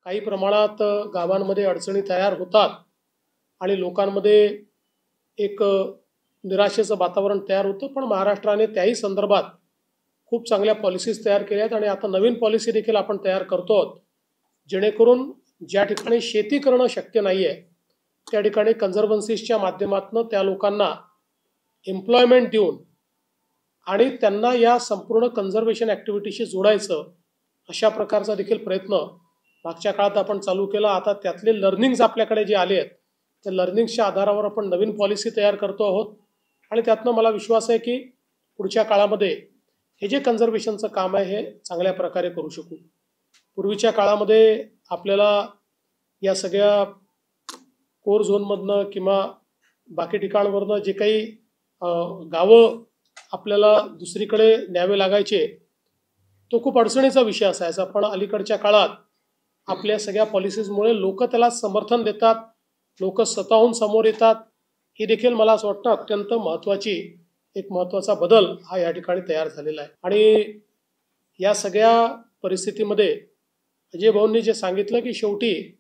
काही प्रमाणात गावांमध्ये अडचणी तयार होतात आणि लोकांमध्ये एक निराशेचं वातावरण तयार होतं, पण महाराष्ट्राने त्याही संदर्भात खूप चांगल्या पॉलिसीज तयार केल्या आहेत आणि आता नवीन पॉलिसी देखील आपण तयार करतो आहोत, जेणेकरून ज्या ठिकाणी शेती करणं शक्य नाही आहे त्या ठिकाणी कन्झर्व्हन्सीच्या माध्यमातून त्या लोकांना एम्प्लॉयमेंट देऊन आणि त्यांना या संपूर्ण कन्झर्वेशन ॲक्टिव्हिटीशी जोडायचं, अशा प्रकारचा देखील प्रयत्न मागच्या काळात आपण चालू केला. आता त्यातले लर्निंग्स आपल्याकडे जे आले आहेत त्या लर्निंग्सच्या आधारावर आपण नवीन पॉलिसी तयार करतो आहोत आणि त्यातनं मला विश्वास आहे की पुढच्या काळामध्ये हे जे कन्झर्वेशनचं काम आहे हे चांगल्या प्रकारे करू शकू. पूर्वीच्या काळामध्ये आपल्याला या सगळ्या कोर झोनमधनं किंवा बाकी ठिकाणावरनं जे काही गावं आपल्याला दुसरीकडे न्यावे लागायचे तो खूप अडचणीचा विषय असायचा, पण अलीकडच्या काळात आपल्या सगळ्या पॉलिसीजमुळे लोक त्याला समर्थन देतात, लोक स्वतःहून समोर येतात. ही देखील मला असं वाटतं अत्यंत महत्त्वाचा बदल हा या ठिकाणी तयार झालेला आहे. आणि या सगळ्या परिस्थितीमध्ये अजय भाऊंनी जे सांगितलं की शेवटी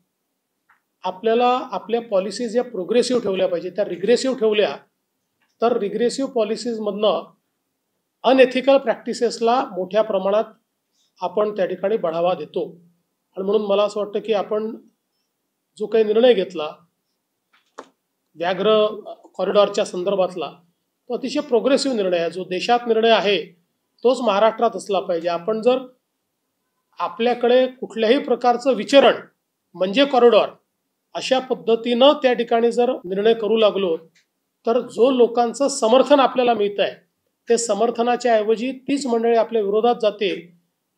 आपल्याला आपल्या पॉलिसीज या प्रोग्रेसिव्ह ठेवल्या पाहिजे, त्या रिग्रेसिव्ह ठेवल्या तर रिग्रेसिव्ह पॉलिसीजमधनं अनएथिकल प्रॅक्टिसेसला मोठ्या प्रमाणात आपण त्या ठिकाणी बढावा देतो. आणि म्हणून मला असं वाटतं की आपण जो काही निर्णय घेतला व्याघ्र कॉरिडॉरच्या संदर्भातला तो अतिशय प्रोग्रेसिव्ह निर्णय आहे. जो देशात निर्णय आहे तोच महाराष्ट्रात असला पाहिजे. आपण जर आपल्याकडे कुठल्याही प्रकारचं विचरण म्हणजे कॉरिडॉर अशा पद्धतीनं त्या ठिकाणी जर निर्णय करू लागलो तर जो लोकांचं समर्थन आपल्याला मिळत आहे ते समर्थनाच्या ऐवजी तीच मंडळी आपल्या विरोधात जातील.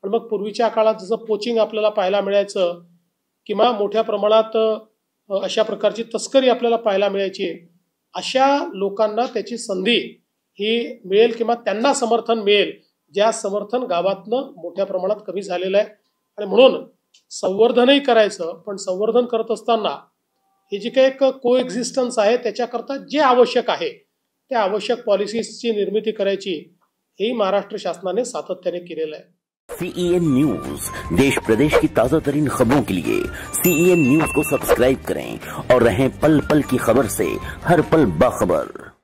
आणि मग पूर्वीच्या काळात जसं पोचिंग आपल्याला पाहायला मिळायचं किंवा मोठ्या प्रमाणात अशा प्रकारची तस्करी आपल्याला पाहायला मिळायची, अशा लोकांना त्याची संधी ही मिळेल किंवा त्यांना समर्थन मिळेल ज्या समर्थन गावातनं मोठ्या प्रमाणात कमी झालेलं आहे. आणि म्हणून संवर्धनही करायचं, पण संवर्धन करत असताना हे जी काही एक को एक्झिस्टन्स आहे त्याच्याकरता जे आवश्यक आहे त्या आवश्यक पॉलिसीजची निर्मिती करायची हेही महाराष्ट्र शासनाने सातत्याने केलेलं आहे. CEN न्यूज देश प्रदेश की ताजा तरीन खबरों के लिए CEN न्यूज को सब्सक्राइब करें और रहें पल पल की खबर से हर पल बाखबर.